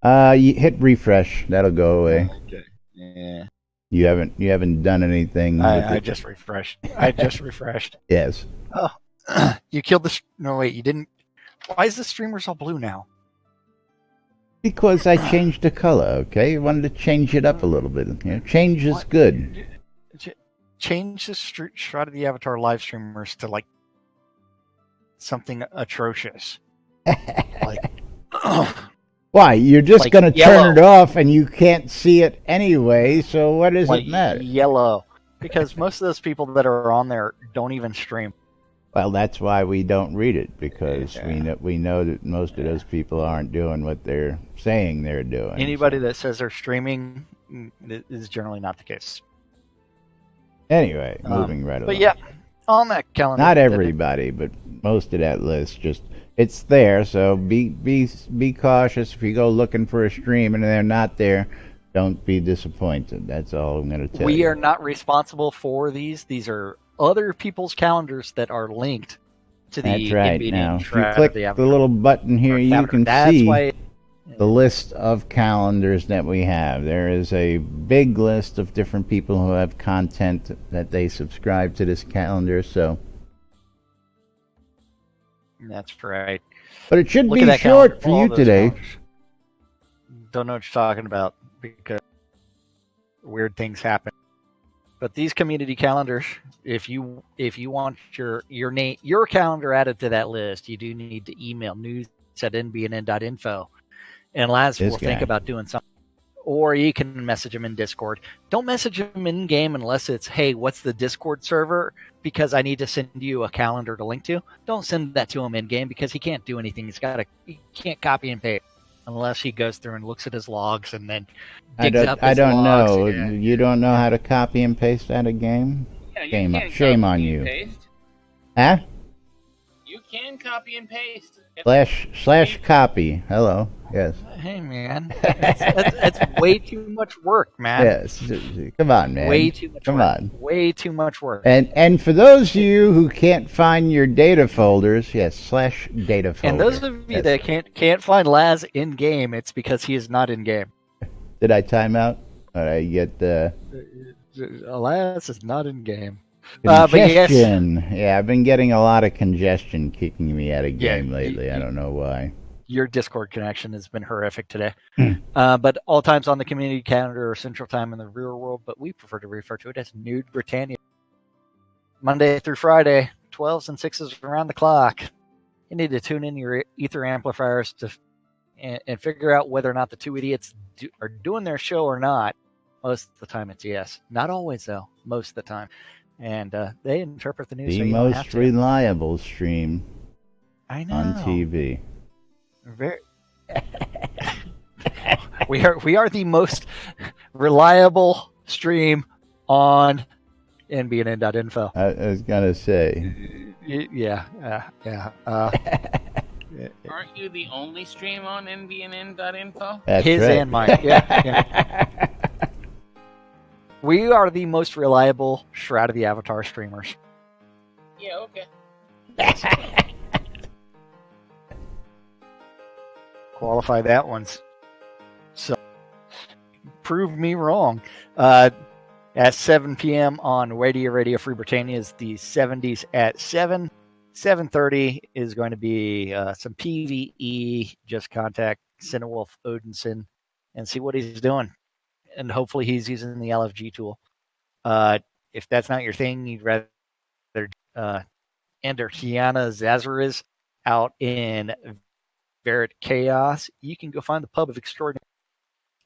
You hit refresh. That'll go away. Okay. Yeah. You haven't done anything. I just refreshed. Yes. Oh, you killed the. No wait, you didn't. Why is the streamers all blue now? Because I changed the color. Okay, I wanted to change it up a little bit. Change is good. Change the Shroud of the Avatar live streamers to like something atrocious. Like. Why? You're just Like going to yellow. turn it off and you can't see it anyway, so what does Like it matter? yellow. Because most of those people that are on there don't even stream. Well, that's why we don't read it, because we know that most of those people aren't doing what they're saying they're doing. Anybody that says they're streaming is generally not the case. Anyway, moving right along. But yeah, on that calendar. Not everybody, but most of that list. Just it's there, so be cautious if you go looking for a stream and they're not there. Don't be disappointed. That's all I'm going to tell you. We are not responsible for these. These are other people's calendars that are linked to the That's right. NBNN Now, if you Shroud click of the the Avatar. little button here, you can That's see why the list of calendars that we have. There is a big list of different people who have content that they subscribe to this calendar. So, that's right. but it should Look at be that short calendar. for All you those today. calendars. Don't know what you're talking about because weird things happen. But these community calendars, if you want your calendar added to that list, you do need to email news@nbnn.info. And Laz This will guy. think about doing something or you can message him in Discord. Don't message him in game unless it's, hey, what's the Discord server? Because I need to send you a calendar to link to. Don't send that to him in game because he can't do anything. He can't copy and paste unless he goes through and looks at his logs and then digs up his I don't logs. know. Yeah. You don't know how to copy and paste out of game? Yeah, you can Shame copy on and you. paste. Huh? You can copy and paste. Slash copy. Hello. Yes. Hey, man. That's way too much work, man. Yes. Come on, man. Way too much Come work. on. Way too much work. And for those of you who can't find your data folders, yes, slash data folder. And those of you that can't find Laz in game, it's because he is not in game. Did I time out? Or did I get the Laz is not in game. But yes, congestion? Yeah, I've been getting a lot of congestion kicking me out of game lately. I don't know why. your Discord connection has been horrific today. But all times on the community calendar or Central Time in the real world, but we prefer to refer to it as Nude Britannia. Monday through Friday, 12s and 6s around the clock. You need to tune in your ether amplifiers and figure out whether or not the two idiots are doing their show or not. Most of the time it's yes. Not always, though. Most of the time. And they interpret the news. The so you don't have most to. reliable stream I know. on TV. Very. we are the most reliable stream on NBNN.info. I was gonna say. Yeah. Aren't you the only stream on NBNN.info? That's His right. and mine. Yeah. We are the most reliable Shroud of the Avatar streamers. Yeah, okay. Qualify that once. So, prove me wrong. At 7 p.m. on Radio Free Britannia is the 70s at 7. 7:30 is going to be some PvE. Just contact Cinewolf Odinson and see what he's doing. And hopefully he's using the LFG tool. If that's not your thing, you'd rather enter Kiana Zazariz out in Barrett Chaos, you can go find the Pub of Extraordinary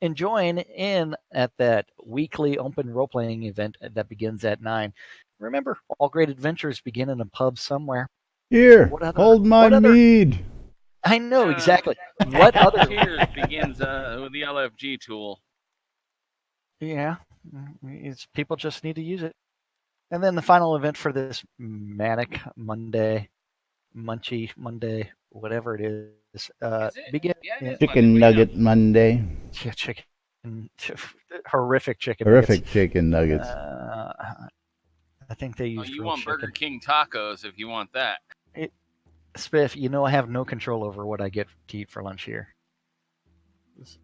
and join in at that weekly open role-playing event that begins at 9. Remember, all great adventures begin in a pub somewhere. Here, hold my mead. I know, exactly. What other... Cheers begins with the LFG tool. Yeah, people just need to use it. And then the final event for this Manic Monday, Munchy Monday, whatever it is, begin. Yeah, Chicken Nugget Monday. Yeah, chicken, horrific chicken. Horrific nuggets. chicken nuggets. I think they use. You want chicken. Burger King tacos if you want that. Spiff, you know I have no control over what I get to eat for lunch here.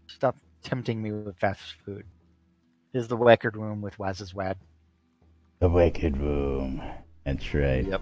Stop tempting me with fast food. This is the Wicked Room with Waz's Wad. The Wicked Room. That's right. Yep.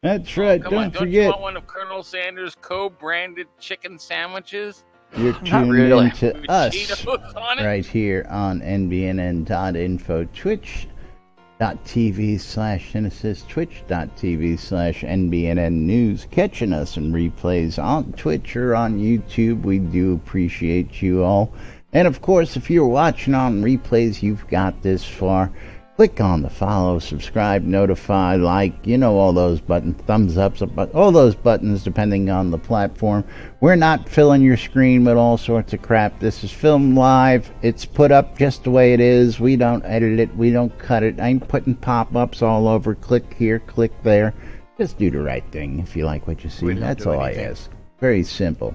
That's right. Come on, Don't don't forget. you want one of Colonel Sanders' co-branded chicken sandwiches? You're Not tuned really. in to With us Cheetos on it? right here on NBNN.info, Twitch.tv/Genesis, Twitch.tv/NBNN News, catching us in replays on Twitch or on YouTube. We do appreciate you all. And of course, if you're watching on replays, you've got this far. Click on the follow, subscribe, notify, like, all those buttons, thumbs ups, all those buttons depending on the platform. We're not filling your screen with all sorts of crap. This is filmed live. It's put up just the way it is. We don't edit it. We don't cut it. I ain't putting pop-ups all over. Click here, click there. Just do the right thing if you like what you see. That's all I ask. Very simple.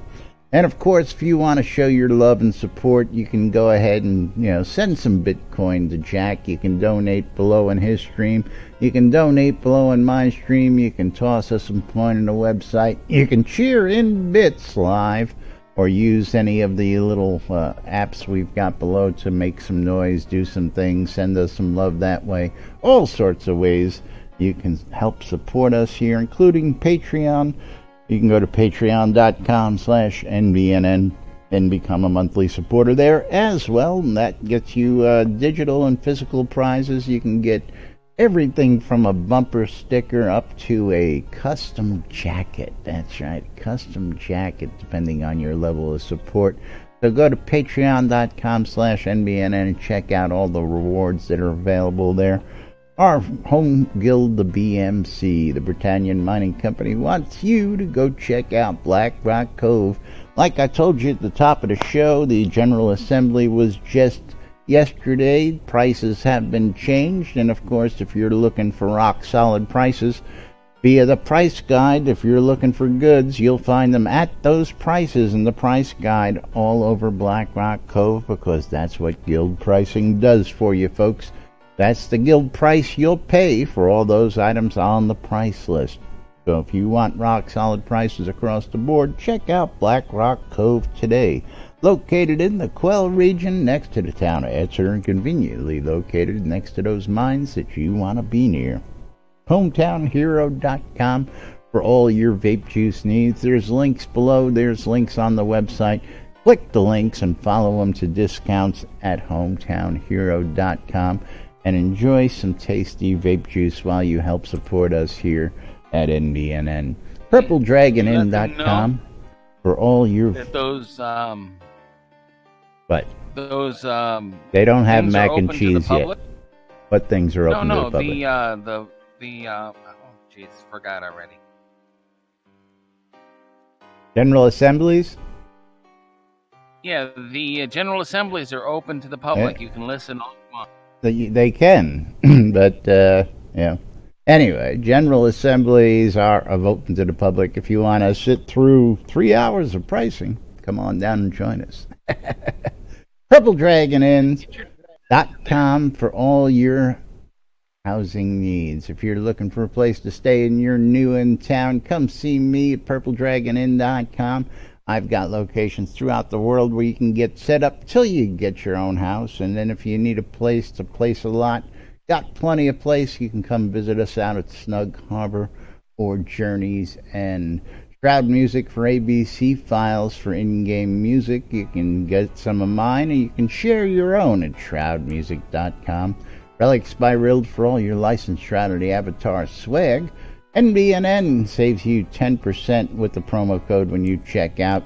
And of course, if you want to show your love and support, you can go ahead and, send some Bitcoin to Jack. You can donate below in his stream. You can donate below in my stream. You can toss us some coin on the website. You can cheer in bits live or use any of the little apps we've got below to make some noise, do some things, send us some love that way. All sorts of ways you can help support us here, including Patreon. You can go to patreon.com/NBNN and become a monthly supporter there as well. And that gets you digital and physical prizes. You can get Everything from a bumper sticker up to a custom jacket. That's right, custom jacket, depending on your level of support. So go to patreon.com/NBNN and check out all the rewards that are available there. Our home guild, the BMC, the Britannian Mining Company, wants you to go check out Black Rock Cove. Like I told you at the top of the show, the General Assembly was just yesterday. Prices have been changed, and of course, if you're looking for rock solid prices, via the price guide, if you're looking for goods, you'll find them at those prices in the price guide all over Black Rock Cove, because that's what guild pricing does for you, folks. That's the guild price you'll pay for all those items on the price list. So if you want rock solid prices across the board, check out Black Rock Cove today. Located in the Quell region next to the town of Etzer, and conveniently located next to those mines that you want to be near. HometownHero.com for all your vape juice needs. There's links below. There's links on the website. Click the links and follow them to discounts at HometownHero.com. And enjoy some tasty vape juice while you help support us here at NBNN. PurpleDragonIn.com for all your... Those, What? Those, They don't have things mac are and open to the cheese yet. public? What things are open to the public? oh, jeez, forgot already. General Assemblies? Yeah, the General Assemblies are open to the public. You can listen all you want. They can, but yeah. Anyway, General Assemblies are open to the public. If you want to sit through 3 hours of pricing, come on down and join us. PurpleDragonInns.com for all your housing needs. If you're looking for a place to stay and you're new in town, come see me at PurpleDragonInn.com. I've got locations throughout the world where you can get set up till you get your own house. And then if you need a place to place a lot, got plenty of place. You can come visit us out at Snug Harbor or Journeys. And Shroud Music for ABC files for in-game music. You can get some of mine, and you can share your own at shroudmusic.com. Relics by Rild for all your licensed Shroud of the Avatar swag. NBNN saves you 10% with the promo code when you check out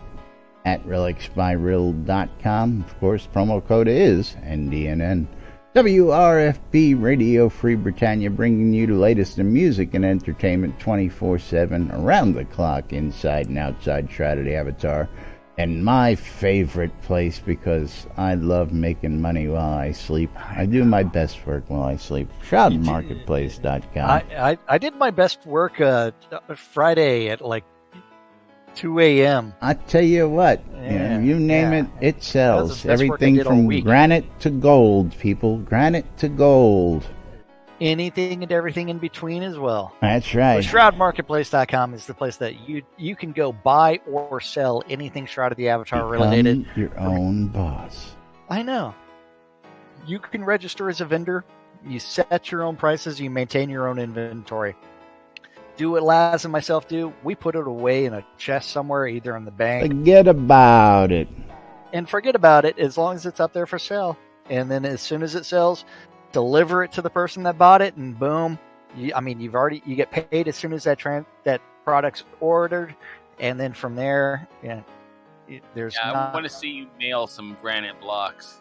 at relicsbyrild.com. Of course, promo code is NBNN. WRFB Radio Free Britannia, bringing you the latest in music and entertainment 24/7 around the clock, inside and outside Shroud of the Avatar. And my favorite place, because I love making money while I sleep. I do my best work while I sleep. ShroudMarketplace.com. I did my best work Friday at like 2 a.m. I tell you what, you name it, it sells. Everything from granite to gold, people. Granite to gold. Anything and everything in between as well. That's right. ShroudMarketplace.com is the place that you can go buy or sell anything Shroud of the Avatar related. Your own boss. I know. You can register as a vendor. You set your own prices. You maintain your own inventory. Do what Laz and myself do. We put it away in a chest somewhere, either in the bank. Forget about it. And forget about it as long as it's up there for sale. And then as soon as it sells, deliver it to the person that bought it, and boom. You get paid as soon as that product's ordered. And then from there, I want to see you mail some granite blocks.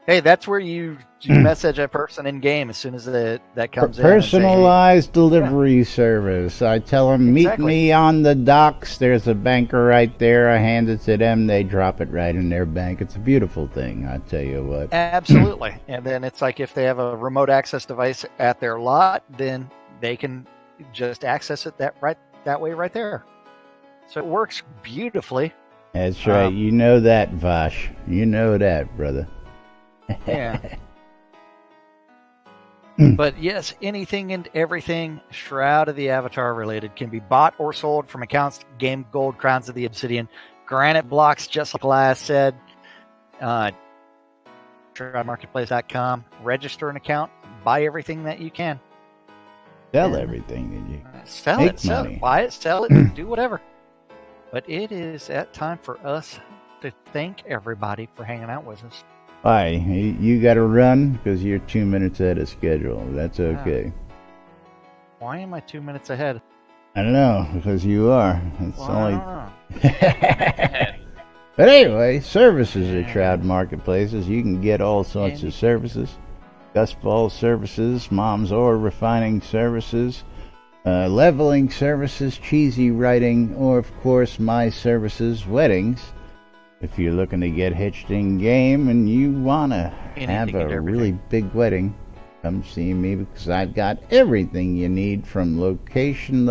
Hey, that's where you message a person in game as soon as that comes in. Personalized delivery service. I tell them, meet me on the docks. There's a banker right there. I hand it to them. They drop it right in their bank. It's a beautiful thing, I tell you what. Absolutely. And then it's like if they have a remote access device at their lot, then they can just access it that way right there. So it works beautifully. That's right. You know that, Vash. You know that, brother. Yeah. But yes, anything and everything Shroud of the Avatar related can be bought or sold from accounts Game Gold, Crowns of the Obsidian, granite blocks, just like Laz said. ShroudMarketplace.com. Register an account. Buy everything that you can. Sell everything that you sell make it. Sell money. it. Buy it. Sell it. Do whatever. But it is that time for us to thank everybody for hanging out with us. Bye. You got to run because you're 2 minutes ahead of schedule. That's okay. Why am I 2 minutes ahead? I don't know, because you are. It's Well, only. I don't know. But anyway, services at Shroud Marketplaces. You can get all sorts of services. Gust ball services, mom's ore refining services, leveling services, cheesy writing, or of course my services, weddings. If you're looking to get hitched in game and you want to have a really big wedding, come see me because I've got everything you need from location,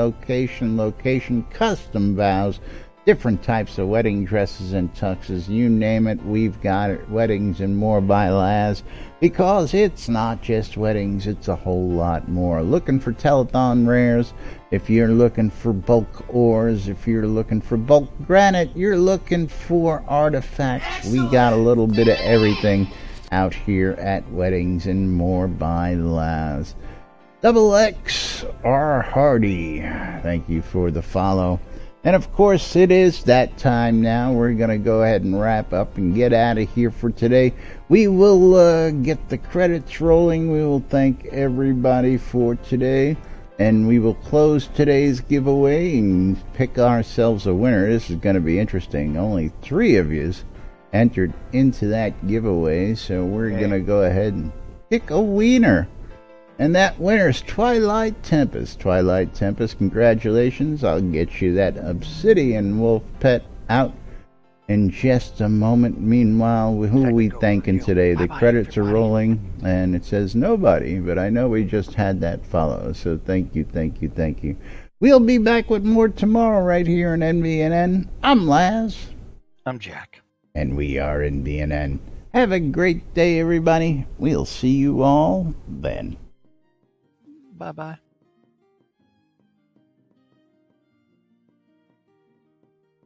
custom vows, different types of wedding dresses and tuxes, you name it, we've got it. Weddings and more by Laz, because it's not just weddings, it's a whole lot more. Looking for telethon rares, if you're looking for bulk ores, if you're looking for bulk granite, you're looking for artifacts, we got a little bit of everything out here at Weddings and More by Laz. Double X R Hardy, thank you for the follow. And of course, it is that time now. We're going to go ahead and wrap up and get out of here for today. We will get the credits rolling. We will thank everybody for today. And we will close today's giveaway and pick ourselves a winner. This is going to be interesting. Only 3 of you entered into that giveaway. So we're going to go ahead and pick a winner. And that winner's Twilight Tempest. Twilight Tempest, congratulations. I'll get you that Obsidian Wolf Pet out in just a moment. Meanwhile, who are we thanking today? The credits are rolling, and it says nobody, but I know we just had that follow. So thank you, thank you, thank you. We'll be back with more tomorrow right here on NBNN. I'm Laz. I'm Jack. And we are NBNN. Have a great day, everybody. We'll see you all then. Bye-bye.